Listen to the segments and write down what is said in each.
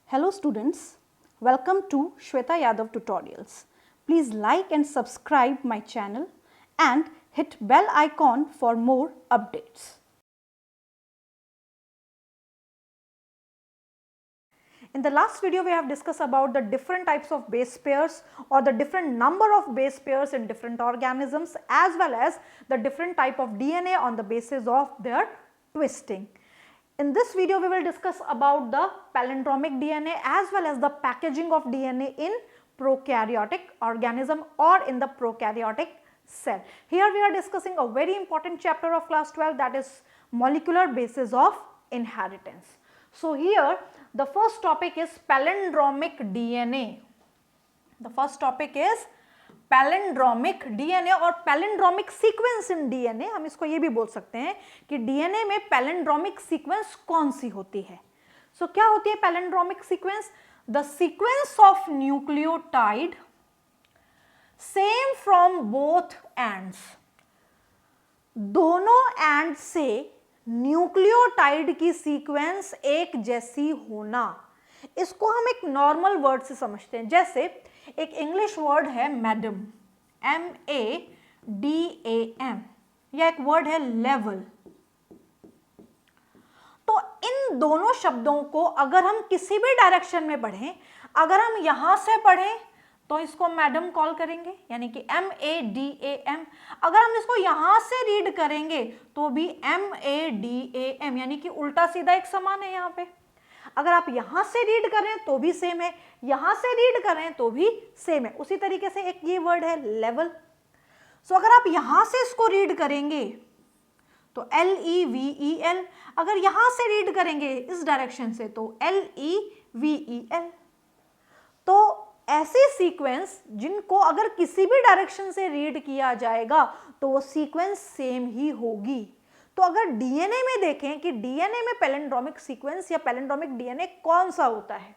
Hello students, welcome to Shweta Yadav Tutorials. Please like and subscribe my channel and hit bell icon for more updates. In the last video we have discussed about the different types of base pairs or the different number of base pairs in different organisms as well as the different type of DNA on the basis of their twisting. In this video we will discuss about the palindromic DNA as well as the packaging of DNA in prokaryotic organism or in the prokaryotic cell. Here we are discussing a very important chapter of class 12, that is molecular basis of inheritance. So here the first topic is palindromic DNA. The first topic is palindromic DNA और palindromic sequence in DNA. हम इसको ये भी बोल सकते हैं कि DNA में पैलेंड्रोमिक सीक्वेंस कौन सी होती है. सो क्या होती है palindromic sequence? The sequence of nucleotide same from both ends. दोनों एंड से न्यूक्लियोटाइड की सीक्वेंस एक जैसी होना. इसको हम एक नॉर्मल वर्ड से समझते हैं. जैसे एक इंग्लिश वर्ड है मैडम, MADAM, या एक वर्ड है लेवल. तो इन दोनों शब्दों को अगर हम किसी भी डायरेक्शन में पढ़ें, अगर हम यहां से पढ़ें तो इसको मैडम कॉल करेंगे यानी कि MADAM. अगर हम इसको यहां से रीड करेंगे तो भी MADAM यानी कि उल्टा सीधा एक समान है. यहां पे अगर आप यहां से रीड करें तो भी सेम है, यहां से रीड करें तो भी सेम है. उसी तरीके से एक ये वर्ड है लेवल. सो अगर आप यहां से इसको रीड करेंगे तो LEVEL, अगर यहां से रीड करेंगे इस डायरेक्शन से तो LEVEL. तो ऐसे सीक्वेंस जिनको अगर किसी भी डायरेक्शन से रीड किया जाएगा तो वो सीक्वेंस सेम ही होगी. तो अगर डीएनए में देखें कि डीएनए में पैलिंड्रोमिक सीक्वेंस या पैलिंड्रोमिक डीएनए कौन सा होता है,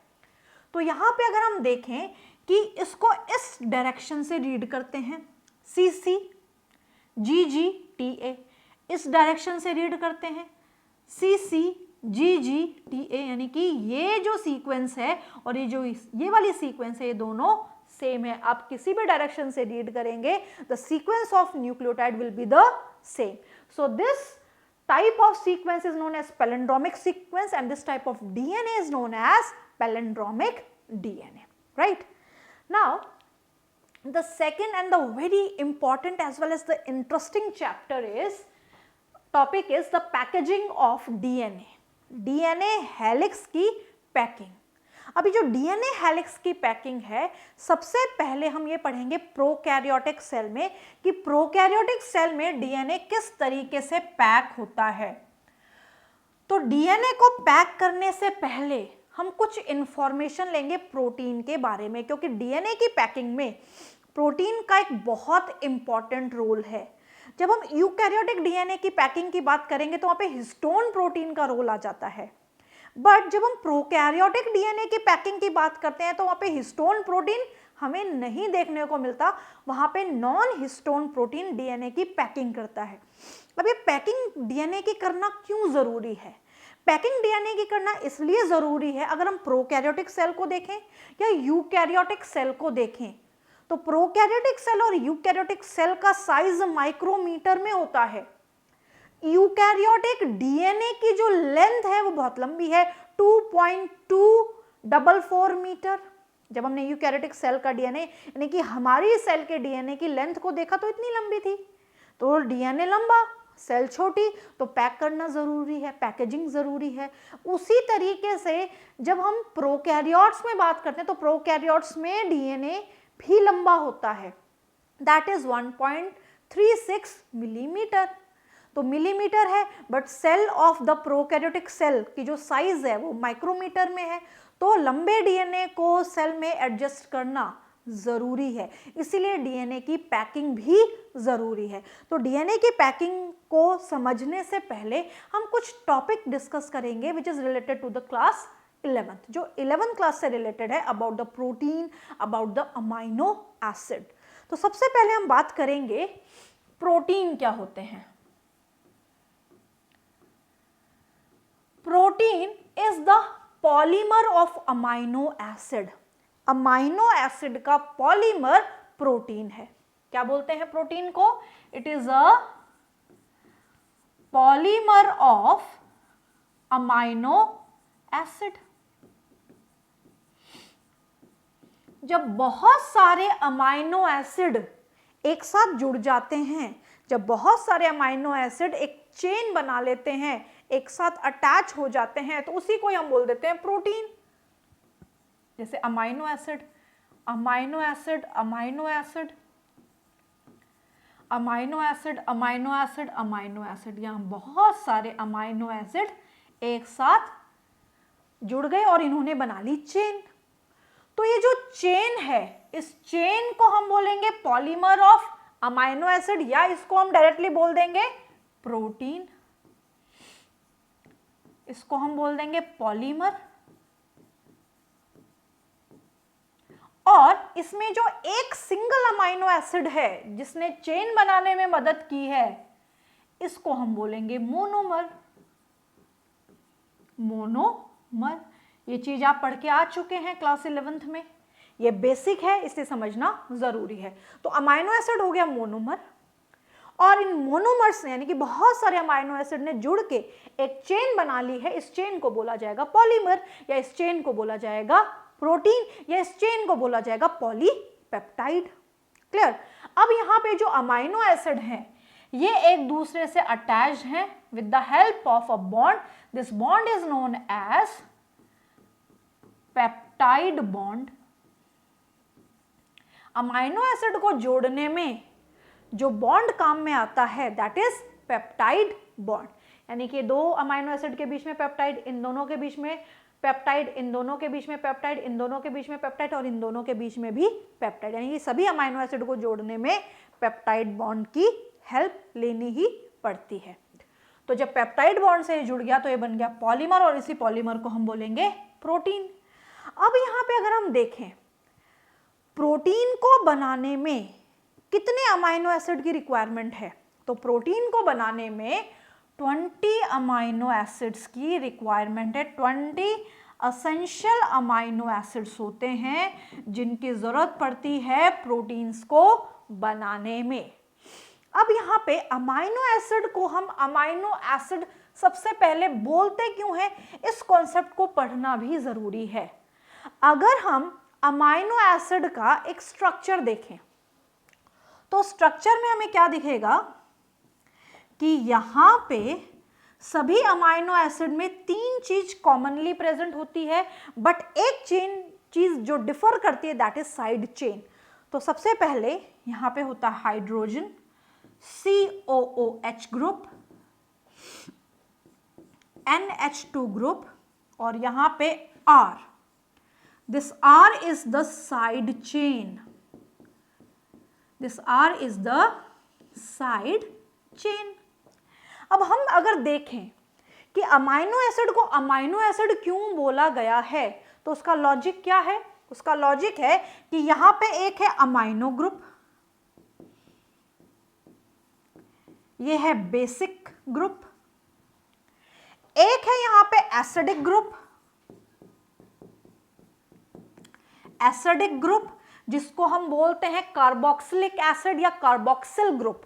तो यहां पे अगर हम देखें कि इसको इस डायरेक्शन से रीड करते हैं CCGGTA, इस डायरेक्शन से रीड करते हैं CCGGTA, यानी कि ये जो सीक्वेंस है और ये वाली सीक्वेंस है ये दोनों सेम है. आप किसी भी डायरेक्शन से रीड करेंगे the sequence of nucleotide will be the same. So this type of sequence is known as palindromic sequence and this type of DNA is known as palindromic DNA, right? Now the second and the very important as well as the interesting chapter is topic is the packaging of DNA. DNA helix की packing. अभी जो DNA helix की packing है, सबसे पहले हम ये पढ़ेंगे प्रोकैरियोटिक सेल में कि प्रोकैरियोटिक सेल में डीएनए किस तरीके से पैक होता है. तो डीएनए को पैक करने से पहले हम कुछ इंफॉर्मेशन लेंगे प्रोटीन के बारे में, क्योंकि डीएनए की पैकिंग में प्रोटीन का एक बहुत इंपॉर्टेंट रोल है. जब हम यूकैरियोटिक डीएनए की पैकिंग की बात करेंगे तो वहां पे हिस्टोन प्रोटीन का रोल आ जाता है. बट जब हम प्रोकैरियोटिक डीएनए की पैकिंग की बात करते हैं तो वहां पे हिस्टोन प्रोटीन हमें नहीं देखने को मिलता. वहां पे नॉन हिस्टोन प्रोटीन डीएनए की पैकिंग करता है. अब ये पैकिंग डीएनए की करना क्यों जरूरी है? पैकिंग डीएनए की करना इसलिए जरूरी है, अगर हम प्रोकैरियोटिक सेल को देखें या यूकैरियोटिक सेल को देखें तो प्रोकैरियोटिक सेल और यूकैरियोटिक सेल का साइज माइक्रोमीटर में होता है. यूकैरियोटिक डीएनए की जो लेंथ है वो बहुत लंबी है, 2.244 मीटर. जब हमने यूकैरियोटिक सेल का डीएनए यानी कि हमारी सेल के डीएनए की लेंथ को देखा तो इतनी लंबी थी. तो डीएनए लंबा, सेल छोटी, तो पैक करना जरूरी है, पैकेजिंग जरूरी है. उसी तरीके से जब हम प्रोकैरियोट्स में बात करते हैं तो प्रोकैरियोट्स में डीएनए भी लंबा होता है, दैट इज 1.36 मिलीमीटर. तो मिलीमीटर है, but cell of the prokaryotic cell की जो साइज है वो माइक्रोमीटर में है. तो लंबे डीएनए को सेल में एडजस्ट करना जरूरी है, इसीलिए डीएनए की पैकिंग भी जरूरी है. तो डीएनए की पैकिंग को समझने से पहले हम कुछ टॉपिक डिस्कस करेंगे which is related to the class 11th, जो 11th क्लास से रिलेटेड है, about the protein, about the amino acid. तो सबसे पहले हम बात करेंगे प्रोटीन क्या होते हैं. Protein is the polymer of amino acid. Amino acid का पॉलीमर प्रोटीन है। क्या बोलते हैं प्रोटीन को? It is a polymer of amino acid. जब बहुत सारे अमाइनो एसिड एक साथ जुड़ जाते हैं, जब बहुत सारे अमाइनो एसिड एक चेन बना लेते हैं, एक साथ अटैच हो जाते हैं, तो उसी को हम बोल देते हैं प्रोटीन। जैसे amino acid, amino acid, amino acid, amino acid, amino acid, amino acid, यहां बहुत सारे अमाइनो एसिड एक साथ जुड़ गए और इन्होंने बना ली चेन। तो ये जो चेन है, इस चेन को हम बोलेंगे पॉलीमर ऑफ अमाइनो एसिड, या इसको हम डायरेक्टली बोल देंगे प्रोटीन। इसको हम बोल देंगे पॉलीमर। और इसमें जो एक सिंगल अमाइनो एसिड है जिसने चेन बनाने में मदद की है, इसको हम बोलेंगे मोनोमर। मोनोमर, ये चीज आप पढ़ के आ चुके हैं क्लास 11th में, ये बेसिक है, इसे समझना जरूरी है। तो अमाइनो एसिड हो गया मोनोमर, और इन मोनोमर्स यानी कि बहुत सारे अमाइनो एसिड ने जुड़ के एक चेन बना ली है, इस चेन को बोला जाएगा पॉलीमर, या इस चेन को बोला जाएगा प्रोटीन, या इस चेन को बोला जाएगा पॉलीपेप्टाइड। क्लियर? अब यहाँ पे जो अमाइनो एसिड हैं ये एक दूसरे से अटैच्ड हैं with the help of a bond. This bond is known as peptide bond. Amino acid को जोड़ने में जो बॉन्ड काम में आता है दैट इज पेप्टाइड बॉन्ड, यानी कि दो अमाइनो एसिड के बीच में पेप्टाइड, इन दोनों के बीच में पेप्टाइड, इन दोनों के बीच में पेप्टाइड, इन दोनों के बीच में पेप्टाइड, और इन दोनों के बीच में भी पेप्टाइड, यानी कि सभी अमाइनो एसिड को जोड़ने में पेप्टाइड बॉन्ड की हेल्प लेनी ही पड़ती है। तो जब पेप्टाइड बॉन्ड से जुड़ गया तो ये बन गया पॉलीमर, और इसी पॉलीमर को हम बोलेंगे प्रोटीन। अब यहाँ पे अगर हम देखें प्रोटीन को बनाने में कितने अमाइनो एसिड की रिक्वायरमेंट है, तो प्रोटीन को बनाने में 20 अमाइनो एसिड्स की रिक्वायरमेंट है। 20 असेंशियल अमाइनो एसिड्स होते हैं जिनकी जरूरत पड़ती है प्रोटीन्स को बनाने में। अब यहाँ पे अमाइनो एसिड को हम अमाइनो एसिड सबसे पहले बोलते क्यों हैं, इस कॉन्सेप्ट को पढ़ना भी जरूरी है। अगर हम अमाइनो एसिड का एक स्ट्रक्चर देखें तो स्ट्रक्चर में हमें क्या दिखेगा कि यहाँ पे सभी अमाइनो एसिड में 3 चीज कॉमनली प्रेजेंट होती है, बट एक चीज जो डिफर करती है दैट इज साइड चेन। तो सबसे पहले यहाँ पे होता है hydrogen, COOH group, NH2 group, और यहाँ पे R। This R is the side chain. This R is the side chain. अब हम अगर देखें कि अमाइनो एसिड को अमाइनो एसिड क्यों बोला गया है, तो उसका लॉजिक क्या है? उसका लॉजिक है कि यहाँ पे एक है अमाइनो ग्रुप, ये है बेसिक ग्रुप, एक है यहाँ पे एसिडिक ग्रुप, एसिडिक ग्रुप जिसको हम बोलते हैं कार्बोक्सिलिक एसिड या carboxyl group.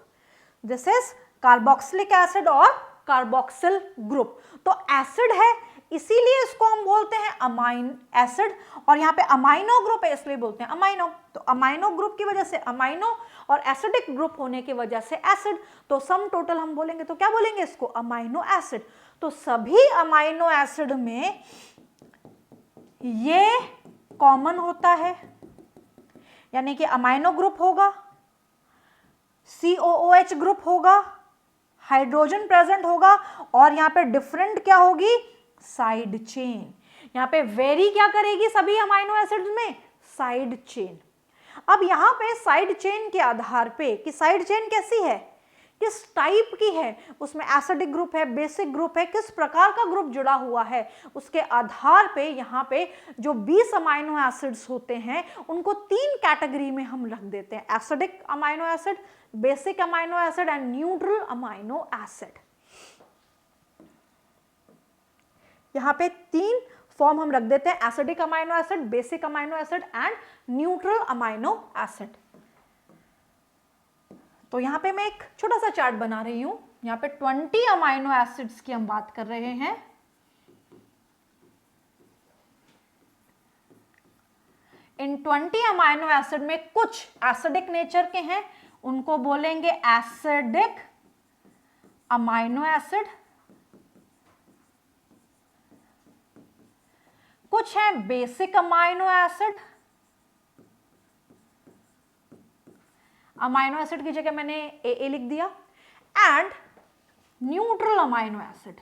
This is carboxylic acid और कार्बोक्सिल ग्रुप। तो एसिड है इसीलिए इसको हम बोलते हैं अमाइन एसिड, और यहाँ पे अमाइनो ग्रुप है इसलिए बोलते हैं अमाइनो। तो अमाइनो ग्रुप की वजह से अमाइनो, और एसिडिक ग्रुप होने की वजह से एसिड, तो सम टोटल हम बोलेंगे तो क्या बोलेंगे इसको? Amino acid. तो सभी अमाइनो एसिड में ये कॉमन होता है, यानी कि अमाइनो ग्रुप होगा, COOH ग्रुप होगा, हाइड्रोजन प्रेजेंट होगा, और यहाँ पे डिफरेंट क्या होगी? Side chain. यहाँ पे वेरी क्या करेगी सभी अमाइनो एसिड्स में? Side chain. अब यहाँ पे साइड चेन के आधार पे कि साइड चेन कैसी है, किस टाइप की है, उसमें एसिडिक ग्रुप है, बेसिक ग्रुप है, किस प्रकार का ग्रुप जुड़ा हुआ है, उसके आधार पे यहाँ पे जो 20 अमाइनो एसिड्स होते हैं उनको 3 कैटेगरी में हम रख देते हैं, acidic amino acid, basic amino acid and neutral amino acid. यहाँ पे 3 फॉर्म हम रख देते हैं acidic amino acid, basic amino acid and neutral amino acid. तो यहां पे मैं एक छोटा सा चार्ट बना रही हूं, यहां पे 20 अमाइनो एसिड्स की हम बात कर रहे हैं। इन 20 अमाइनो एसिड में कुछ एसिडिक नेचर के हैं, उनको बोलेंगे एसिडिक अमाइनो एसिड, कुछ है basic amino acid, amino acid की जगह मैंने ए लिख दिया, and neutral amino acid,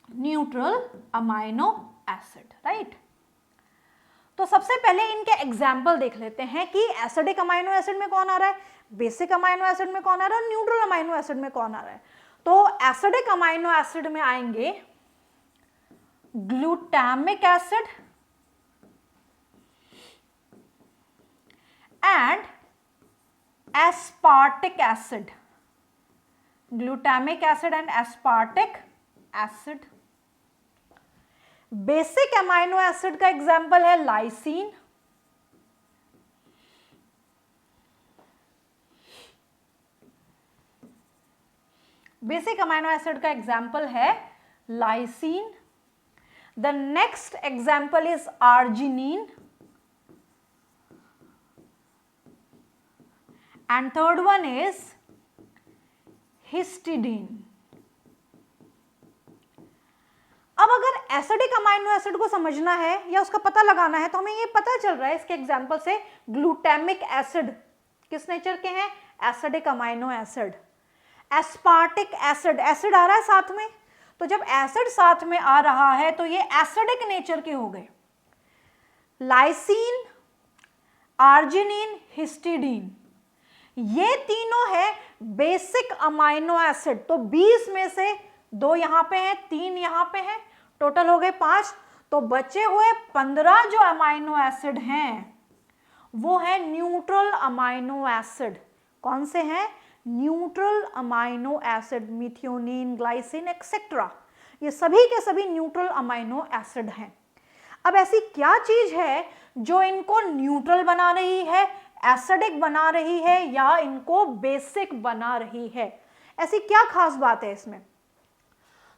neutral amino acid, right. तो सबसे पहले इनके एग्जाम्पल देख लेते हैं कि एसिडिक अमाइनो एसिड में कौन आ रहा है, बेसिक अमाइनो एसिड में कौन आ रहा है, न्यूट्रल अमाइनो एसिड में कौन आ रहा है। तो एसिडिक अमाइनो एसिड में आएंगे glutamic acid and aspartic acid, glutamic acid and aspartic acid. Basic amino acid का एग्जाम्पल है लाइसीन, बेसिक अमाइनो एसिड का एग्जाम्पल है lysine. The next example is arginine and third one is histidine. अब अगर acidic amino acid को समझना है या उसका पता लगाना है तो हमें ये पता चल रहा है इसके एग्जाम्पल से, ग्लूटामिक एसिड किस नेचर के हैं, acidic amino acid. Aspartic acid, acid आ रहा है साथ में, तो जब एसिड साथ में आ रहा है तो ये एसिडिक नेचर के हो गए। लाइसीन, आर्जिनिन, हिस्टिडीन, ये तीनों है बेसिक अमाइनो एसिड। तो 20 में से 2 यहां पे हैं, 3 यहां पे हैं, टोटल हो गए 5। तो बचे हुए 15 जो अमाइनो एसिड हैं वो है न्यूट्रल अमाइनो एसिड। कौन से हैं, neutral amino acid, methionine, glycine etcetera, ये सभी के सभी न्यूट्रल अमाइनो एसिड हैं। अब ऐसी क्या चीज है जो इनको न्यूट्रल बना रही है, एसिडिक बना रही है या इनको बेसिक बना रही है, ऐसी क्या खास बात है इसमें।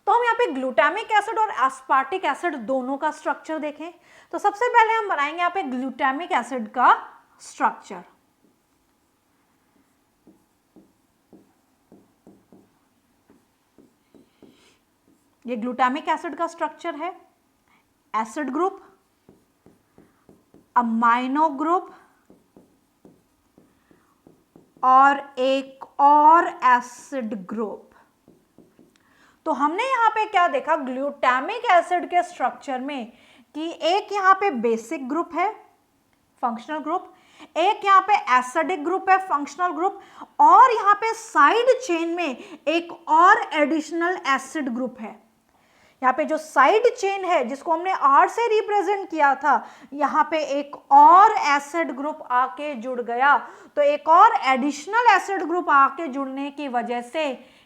तो हम यहाँ पे ग्लूटामिक एसिड और एस्पार्टिक एसिड दोनों का स्ट्रक्चर देखें तो सबसे पहले हम बनाएंगे यहाँ पे ग्लूटामिक एसिड का स्ट्रक्चर। ये ग्लूटामिक एसिड का स्ट्रक्चर है, एसिड ग्रुप, अमाइनो ग्रुप और एक और एसिड ग्रुप। तो हमने यहां पे क्या देखा ग्लूटामिक एसिड के स्ट्रक्चर में कि एक यहां पे बेसिक ग्रुप है, फंक्शनल ग्रुप, एक यहां पे एसिडिक ग्रुप है, फंक्शनल ग्रुप, और यहां पे साइड चेन में एक और एडिशनल एसिड ग्रुप है। यहाँ पे जो साइड चेन है जिसको हमने R से रिप्रेजेंट किया था, यहाँ पे एक और एसिड ग्रुप आके जुड़ गया। तो एक और एडिशनल एसिड ग्रुप आके जुड़ने की वजह से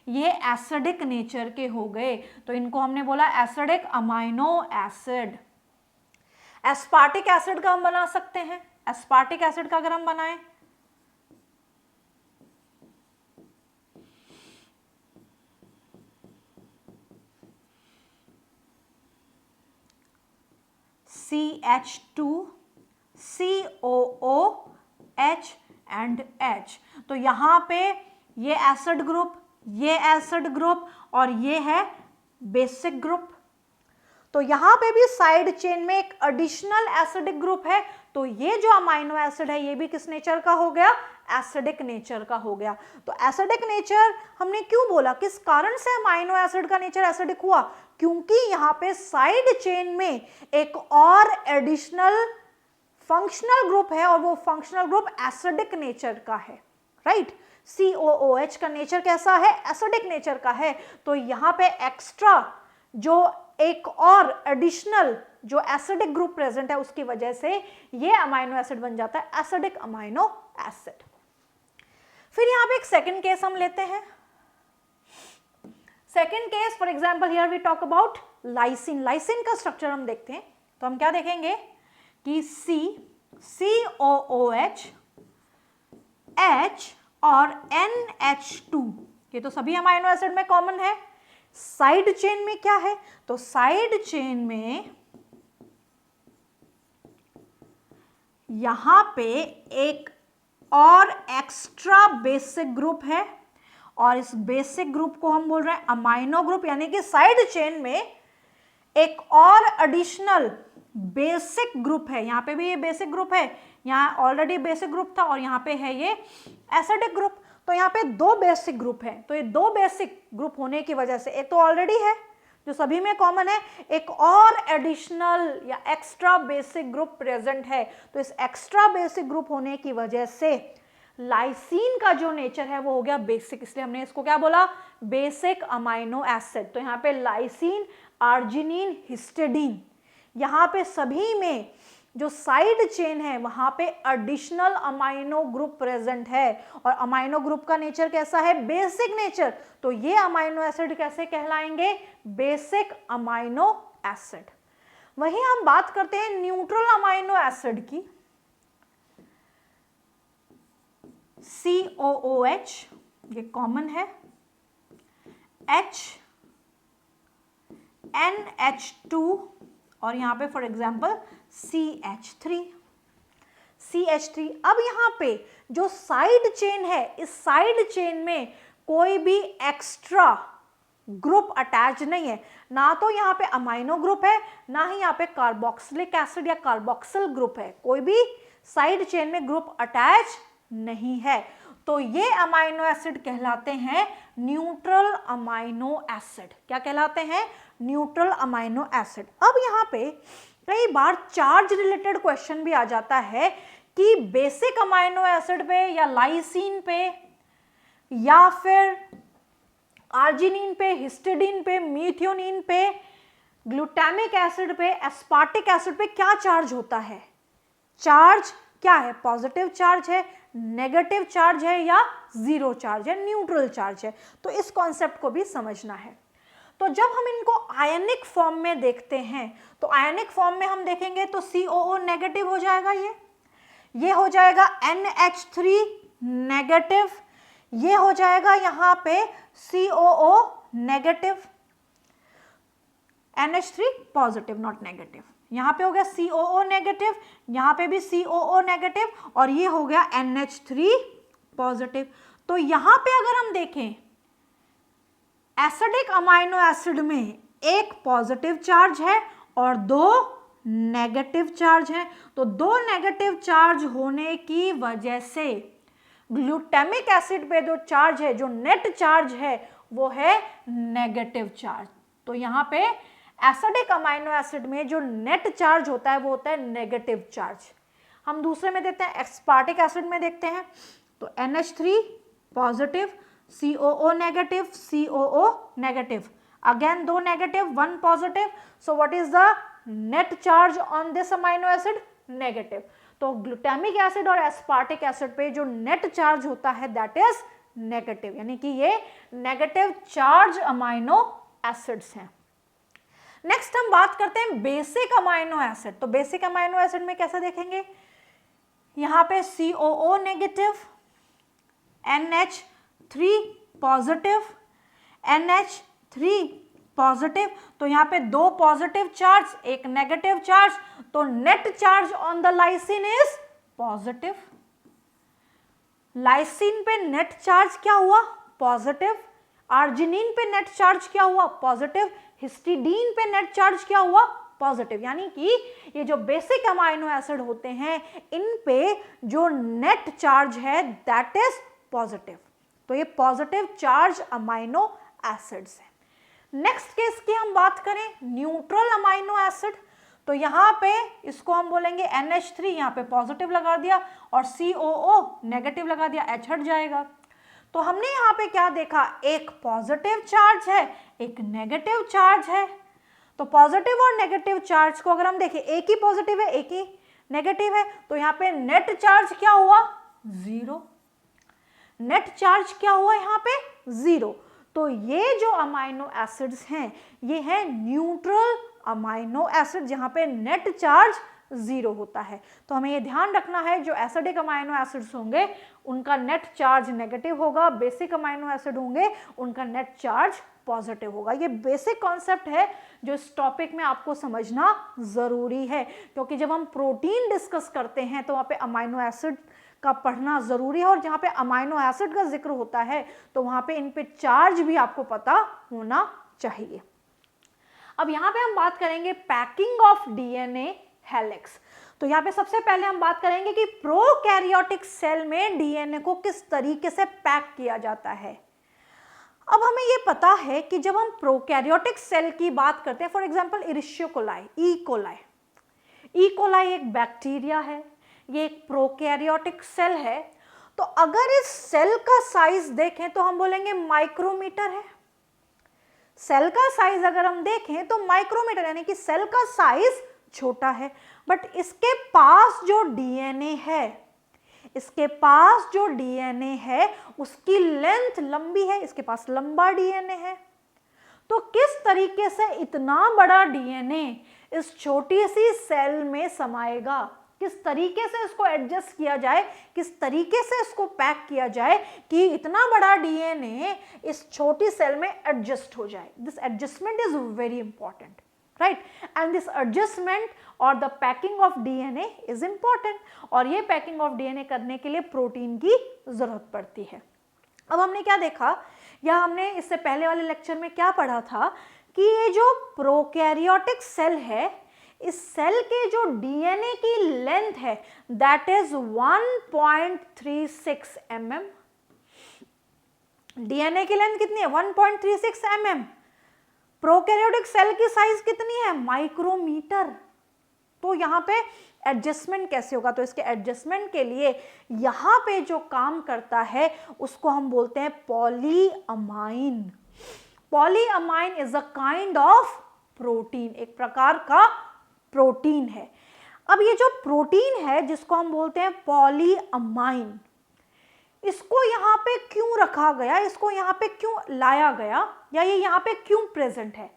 ये एसिडिक नेचर के हो गए। तो इनको हमने बोला acidic amino acid. Aspartic acid का हम बना सकते हैं, एस्पार्टिक एसिड का अगर हम बनाएं CH2 COOH एंड H। तो यहाँ पे ये एसिड ग्रुप, ये एसिड ग्रुप और ये है बेसिक ग्रुप। तो यहाँ पे भी साइड चेन में एक एडिशनल एसिडिक ग्रुप है। तो ये जो अमाइनो एसिड है ये भी किस नेचर का हो गया, एसिडिक नेचर का हो गया। तो एसिडिक नेचर हमने क्यों बोला, किस कारण से अमाइनो एसिड का नेचर एसिडिक हुआ, क्योंकि यहाँ पे साइड चेन में एक और एडिशनल फंक्शनल ग्रुप है और वो फंक्शनल ग्रुप एसिडिक नेचर का है, राइट। COOH का नेचर कैसा है, एसिडिक नेचर का है। तो यहाँ पे एक्स्ट्रा जो एक और एडिशनल जो एसिडिक ग्रुप प्रेजेंट है उसकी वजह से ये अमाइनो एसिड बन जाता है एसिडिक अमाइनो एसिड। फिर यहाँ पे एक सेकंड केस हम लेते हैं। Second case, for example here we talk about lysine, lysine का स्ट्रक्चर हम देखते हैं तो हम क्या देखेंगे कि COOH, H और NH2, ये तो सभी अमाइनो एसिड में कॉमन है। साइड चेन में क्या है, तो साइड चेन में यहां पे एक और एक्स्ट्रा बेसिक ग्रुप है और इस बेसिक ग्रुप को हम बोल रहे हैं अमाइनो ग्रुप, यानी कि साइड चेन में एक और एडिशनल बेसिक ग्रुप है। यहाँ पे भी ये बेसिक ग्रुप है, यहाँ ऑलरेडी बेसिक ग्रुप था और यहाँ पे है ये एसिडिक ग्रुप। तो यहाँ पे दो बेसिक ग्रुप है, तो ये दो बेसिक ग्रुप होने की वजह से एक तो ऑलरेडी है जो सभी में कॉमन है, एक और एडिशनल या एक्स्ट्रा बेसिक ग्रुप प्रेजेंट है। तो इस एक्स्ट्रा बेसिक ग्रुप होने की वजह से लाइसीन का जो नेचर है वो हो गया बेसिक, इसलिए हमने इसको क्या बोला, बेसिक अमाइनो एसिड। तो यहाँ पे लाइसीन, आर्जिनिन, हिस्टिडीन, यहाँ पे सभी में जो साइड चेन है वहां पे एडिशनल अमाइनो ग्रुप प्रेजेंट है और अमाइनो ग्रुप का नेचर कैसा है, बेसिक नेचर। तो ये अमाइनो एसिड कैसे कहलाएंगे, बेसिक अमाइनो एसिड। वहीं हम बात करते हैं न्यूट्रल अमाइनो एसिड की, COOH, ये कॉमन है, H, NH2 और यहां पे फॉर एग्जांपल CH3। अब यहां पे जो साइड चेन है, इस साइड चेन में कोई भी एक्स्ट्रा ग्रुप अटैच नहीं है, ना तो यहाँ पे अमाइनो ग्रुप है, ना ही यहाँ पे कार्बोक्सिलिक एसिड या कार्बोक्सिल ग्रुप है, कोई भी साइड चेन में ग्रुप अटैच नहीं है। तो ये अमाइनो एसिड कहलाते हैं न्यूट्रल अमाइनो एसिड। क्या कहलाते हैं, न्यूट्रल अमाइनो एसिड। अब यहाँ पे कई बार चार्ज रिलेटेड क्वेश्चन भी आ जाता है कि बेसिक अमाइनो एसिड पे या लाइसीन पे या फिर आर्जिनिन पे, हिस्टिडीन पे, मीथियोनिन पे, ग्लूटामिक एसिड पे, एस्पार्टिक एसिड पे क्या चार्ज होता है, चार्ज क्या है, पॉजिटिव चार्ज है, नेगेटिव चार्ज है या जीरो चार्ज है, न्यूट्रल चार्ज है। तो इस कॉन्सेप्ट को भी समझना है। तो जब हम इनको आयनिक फॉर्म में देखते हैं तो आयनिक फॉर्म में हम देखेंगे तो COO नेगेटिव हो जाएगा, ये हो जाएगा NH3 नेगेटिव, ये हो जाएगा यहाँ पे COO negative, NH3 positive not negative, यहाँ पे हो गया COO नेगेटिव, यहाँ पे भी COO नेगेटिव और ये हो गया NH3 पॉजिटिव। तो यहाँ पे अगर हम देखें एसिडिक अमाइनो एसिड में एक पॉजिटिव चार्ज है और दो नेगेटिव चार्ज है, तो दो नेगेटिव चार्ज होने की वजह से ग्लूटामिक एसिड पे जो चार्ज है, जो नेट चार्ज है वो है नेगेटिव चार्ज। तो यहाँ पे एसिडिक अमाइनो एसिड में जो नेट चार्ज होता है वो होता है नेगेटिव चार्ज। हम दूसरे में देखते हैं, एस्पार्टिक एसिड में देखते हैं तो NH3 positive, COO negative, COO negative, again दो negative, one positive. So what is the net charge on this amino acid, negative. तो ग्लूटामिक एसिड और एस्पार्टिक एसिड पे जो नेट चार्ज होता है दैट इज नेगेटिव, यानी कि ये नेगेटिव चार्ज अमाइनो एसिड्स हैं। नेक्स्ट हम बात करते हैं बेसिक अमाइनो एसिड। तो बेसिक अमाइनो एसिड में कैसा देखेंगे, यहाँ पे COO negative, NH3 positive, NH3 positive. तो यहाँ पे दो पॉजिटिव चार्ज, एक नेगेटिव चार्ज, तो net charge on the lysine is positive. Lysine पे नेट चार्ज क्या हुआ, पॉजिटिव। आर्जिनिन पे नेट चार्ज क्या हुआ, पॉजिटिव। हिस्टिडीन पे नेट चार्ज क्या हुआ, पॉजिटिव। यानी कि ये जो बेसिक अमाइनो एसिड होते हैं इन पे जो नेट चार्ज है दैट इज पॉजिटिव। तो ये पॉजिटिव चार्ज अमाइनो एसिड्स है। नेक्स्ट केस की हम बात करें न्यूट्रल अमाइनो एसिड, तो यहाँ पे इसको हम बोलेंगे NH3, यहाँ पे पॉजिटिव लगा दिया और COO नेगेटिव लगा दिया, H हट जाएगा। तो हमने यहाँ पे क्या देखा, एक पॉजिटिव चार्ज है, एक नेगेटिव चार्ज है। तो पॉजिटिव और नेगेटिव चार्ज को अगर हम देखें, एक ही पॉजिटिव है एक ही नेगेटिव है, तो यहाँ पे नेट चार्ज क्या हुआ, जीरो। नेट चार्ज क्या हुआ यहाँ पे, जीरो। तो ये जो अमाइनो एसिड्स हैं ये हैं न्यूट्रल अमाइनो एसिड, जहां पे नेट चार्ज 0 होता है। तो हमें ये ध्यान रखना है जो एसिडिक अमाइनो एसिड्स होंगे उनका नेट चार्ज नेगेटिव होगा, बेसिक अमाइनो एसिड होंगे उनका नेट चार्ज पॉजिटिव होगा। ये बेसिक कॉन्सेप्ट है जो इस टॉपिक में आपको समझना जरूरी है, क्योंकि जब हम प्रोटीन डिस्कस करते हैं तो वहाँ पे अमाइनो एसिड का पढ़ना जरूरी है, और जहाँ पे अमाइनो एसिड का जिक्र होता है तो वहाँ पे इन पे चार्ज भी आपको पता होना चाहिए। अब यहाँ पे हम बात करेंगे पैकिंग ऑफ डीएनए हेलिक्स। तो यहाँ पे सबसे पहले हम बात करेंगे कि प्रोकैरियोटिक सेल में डीएनए को किस तरीके से पैक किया जाता है। अब हमें ये पता है कि जब हम प्रोकैरियोटिक सेल की बात करते हैं, for example Escherichia coli, E coli एक बैक्टीरिया है, ये एक प्रोकैरियोटिक सेल है। तो अगर इस सेल का साइज देखें तो हम बोलेंगे माइक्रोमीटर है। सेल का साइज अगर हम देखें तो माइक्रोमीटर, यानी कि सेल का साइज छोटा है, बट इसके पास जो डीएनए है, इसके पास जो डीएनए है उसकी लेंथ लंबी है, इसके पास लंबा डीएनए है। तो किस तरीके से इतना बड़ा डीएनए इस छोटी सी सेल में समाएगा, किस तरीके से इसको एडजस्ट किया जाए, किस तरीके से इसको पैक किया जाए कि इतना बड़ा डीएनए इस छोटी सेल में एडजस्ट हो जाए। This adjustment is very important, right, and this adjustment और the packing of DNA is important, और ये पैकिंग ऑफ डीएनए करने के लिए प्रोटीन की जरूरत पड़ती है। अब हमने क्या देखा, या हमने इससे पहले वाले लेक्चर में क्या पढ़ा था कि ये जो प्रोकैरियोटिक सेल है, इस सेल के जो डीएनए की लेंथ है दैट इज 1.36 mm। डीएनए की लेंथ कितनी है? 1.36 mm। प्रोकैरियोटिक सेल की साइज कितनी है? माइक्रोमीटर। तो यहाँ पे एडजस्टमेंट कैसे होगा? तो इसके एडजस्टमेंट के लिए यहाँ पे जो काम करता है उसको हम बोलते हैं polyamine. Polyamine is a kind of protein, एक प्रकार का प्रोटीन है। अब ये जो प्रोटीन है जिसको हम बोलते हैं पॉलीअमाइन, इसको यहाँ पे क्यों रखा गया, इसको यहाँ पे क्यों लाया गया, या ये यहाँ पे क्यों प्रेजेंट है,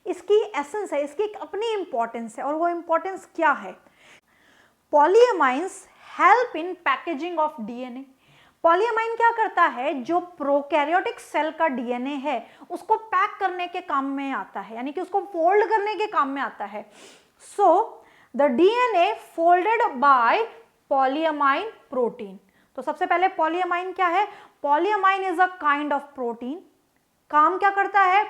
इसकी एसेंस है, इसकी एक अपनी इंपॉर्टेंस है, और वो इंपॉर्टेंस क्या है? Polyamines help in packaging of DNA. Polyamine क्या करता है? जो प्रोकैरियोटिक सेल का डीएनए है उसको पैक करने के काम में आता है, यानी कि उसको फोल्ड करने के काम में आता है। So the DNA folded by polyamine protein. तो सबसे पहले पॉलीअमाइन क्या है? Polyamine is a kind of protein. काम क्या करता है?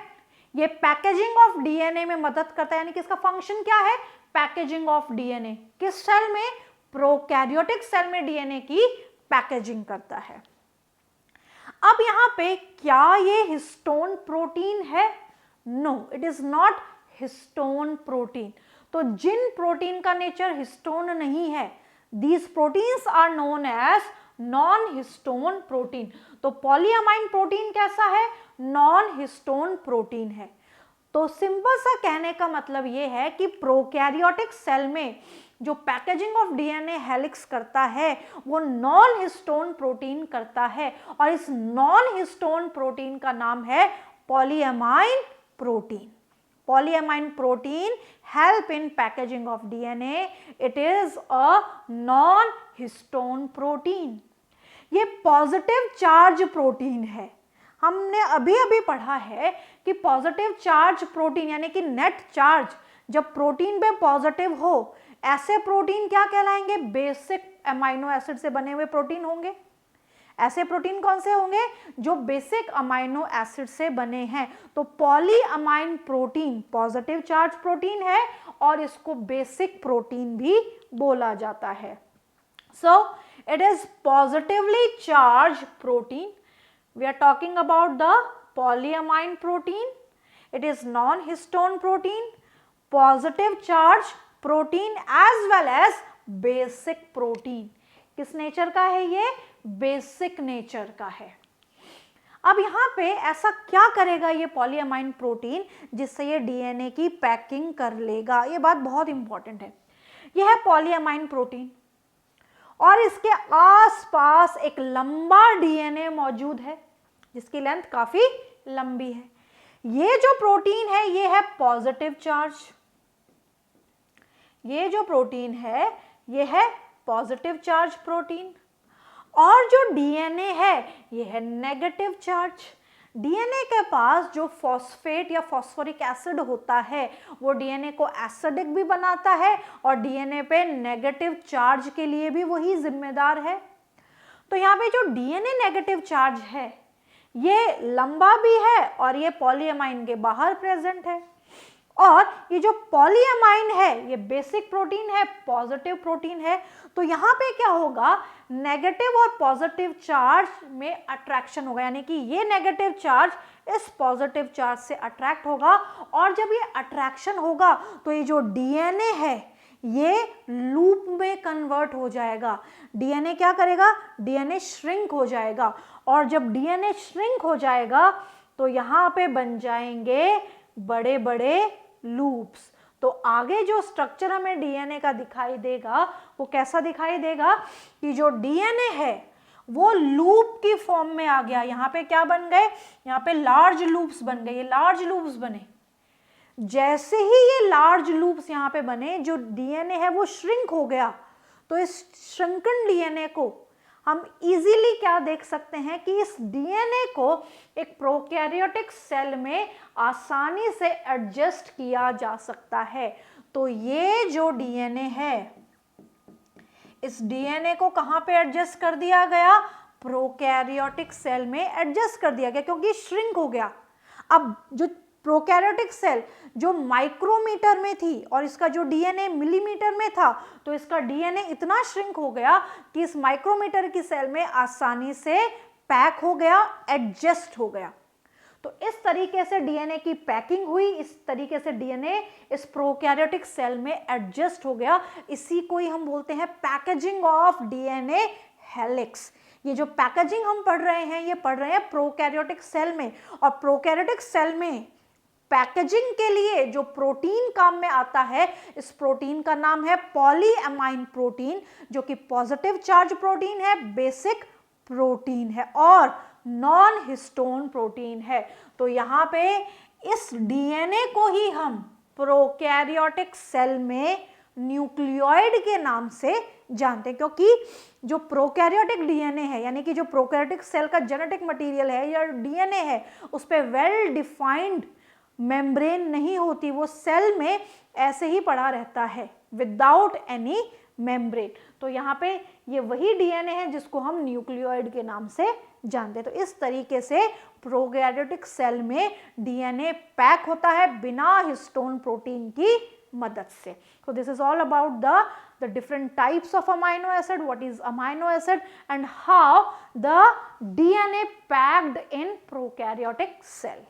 ये पैकेजिंग ऑफ डीएनए में मदद करता है, यानी कि इसका फंक्शन क्या है? Packaging of DNA. किस सेल में? प्रोकैरियोटिक सेल में डीएनए की पैकेजिंग करता है। अब यहां पे क्या ये हिस्टोन प्रोटीन है? No, it is not histone protein. तो जिन प्रोटीन का नेचर हिस्टोन नहीं है, these proteins are known as non histone protein. तो पॉलीअमाइन प्रोटीन कैसा है? नॉन हिस्टोन प्रोटीन है। तो सिंपल सा कहने का मतलब ये है कि प्रोकैरियोटिक सेल में जो पैकेजिंग ऑफ डीएनए हेलिक्स करता है वो नॉन हिस्टोन प्रोटीन करता है, और इस नॉन हिस्टोन प्रोटीन का नाम है पॉलीअमाइन protein. Polyamine protein help in packaging of DNA. It is a non-histone protein. ये पॉजिटिव चार्ज प्रोटीन है। हमने अभी अभी पढ़ा है कि पॉजिटिव चार्ज प्रोटीन यानी कि नेट चार्ज जब प्रोटीन पे पॉजिटिव हो, ऐसे प्रोटीन क्या कहलाएंगे? बेसिक अमाइनो एसिड से बने हुए प्रोटीन होंगे। ऐसे प्रोटीन कौन से होंगे? जो बेसिक अमाइनो एसिड से बने हैं। तो polyamine protein positive charge protein है और इसको बेसिक प्रोटीन भी बोला जाता है। So it is positively charge protein. We are talking about the polyamine protein. It is non histone protein, positive charge protein as well as basic protein. किस nature का है ये? बेसिक नेचर का है। अब यहाँ पे ऐसा क्या करेगा ये पॉलीअमाइन प्रोटीन जिससे ये डीएनए की पैकिंग कर लेगा? ये बात बहुत इंपॉर्टेंट है। यह है पॉलीअमाइन प्रोटीन और इसके आसपास एक लंबा डीएनए मौजूद है जिसकी लेंथ काफी लंबी है। ये जो प्रोटीन है ये है पॉजिटिव चार्ज, ये जो प्रोटीन है ये है पॉजिटिव चार्ज प्रोटीन, और जो डीएनए है ये है नेगेटिव चार्ज। डीएनए के पास जो फॉस्फेट या फॉस्फोरिक एसिड होता है वो डीएनए को एसिडिक भी बनाता है और डीएनए पे नेगेटिव चार्ज के लिए भी वही जिम्मेदार है। तो यहाँ पे जो डीएनए नेगेटिव चार्ज है ये लंबा भी है और ये पॉलीएमाइन के बाहर प्रेजेंट है, और ये जो पॉलीएमाइन है ये बेसिक प्रोटीन है, पॉजिटिव प्रोटीन है। तो यहाँ पे क्या होगा, नेगेटिव और पॉजिटिव चार्ज में अट्रैक्शन होगा, यानी कि ये नेगेटिव चार्ज इस पॉजिटिव चार्ज से अट्रैक्ट होगा, और जब ये अट्रैक्शन होगा तो ये जो डीएनए है ये लूप में कन्वर्ट हो जाएगा। डीएनए क्या करेगा, डीएनए श्रिंक हो जाएगा, और जब डीएनए श्रिंक हो जाएगा तो यहाँ पे बन जाएंगे बड़े बड़े लूप्स। तो आगे जो स्ट्रक्चर हमें डीएनए का दिखाई देगा वो कैसा दिखाई देगा कि जो डीएनए है वो लूप की फॉर्म में आ गया। यहाँ पे क्या बन गए, यहाँ पे लार्ज लूप्स बन गए, ये लार्ज लूप्स बने। जैसे ही ये लार्ज लूप्स यहाँ पे बने, जो डीएनए है वो श्रिंक हो गया, तो इस श्रिंकन डीएनए को हम इजीली क्या देख सकते हैं कि इस डीएनए को एक प्रोकैरियोटिक सेल में आसानी से एडजस्ट किया जा सकता है। तो ये जो डीएनए है, इस डीएनए को कहाँ पे एडजस्ट कर दिया गया, प्रोकैरियोटिक सेल में एडजस्ट कर दिया गया, क्योंकि श्रिंक हो गया। अब जो प्रोकैरियोटिक सेल जो माइक्रोमीटर में थी और इसका जो डीएनए मिलीमीटर में था, तो इसका डीएनए इतना श्रिंक हो गया कि इस माइक्रोमीटर की सेल में आसानी से पैक हो गया, एडजस्ट हो गया। तो इस तरीके से डीएनए की पैकिंग हुई, इस तरीके से डीएनए इस प्रोकैरियोटिक सेल में एडजस्ट हो गया। इसी को ही हम बोलते हैं पैकेजिंग ऑफ डीएनए हेलिक्स। ये जो पैकेजिंग हम पढ़ रहे हैं ये पढ़ रहे हैं प्रोकैरियोटिक सेल में, और प्रोकैरियोटिक सेल में पैकेजिंग के लिए जो प्रोटीन काम में आता है, इस प्रोटीन का नाम है पॉलीएमाइन प्रोटीन, जो कि पॉजिटिव चार्ज प्रोटीन है, बेसिक प्रोटीन है और नॉन हिस्टोन प्रोटीन है। तो यहाँ पे इस डीएनए को ही हम प्रोकैरियोटिक सेल में न्यूक्लियोइड के नाम से जानते हैं, क्योंकि जो प्रोकैरियोटिक डीएनए है, यानी कि जो प्रोकैरियोटिक सेल का जेनेटिक मटेरियल है या डीएनए है, उस पे वेल डिफाइंड मेम्ब्रेन नहीं होती, वो सेल में ऐसे ही पड़ा रहता है विदाउट एनी मेम्ब्रेन। तो यहाँ पे ये वही डीएनए है जिसको हम न्यूक्लियोइड के नाम से जानते हैं। तो इस तरीके से प्रोकैरियोटिक सेल में डीएनए पैक होता है बिना हिस्टोन प्रोटीन की मदद से। So this is all about the different types of amino acid, what is amino acid and how the DNA packed in prokaryotic cell.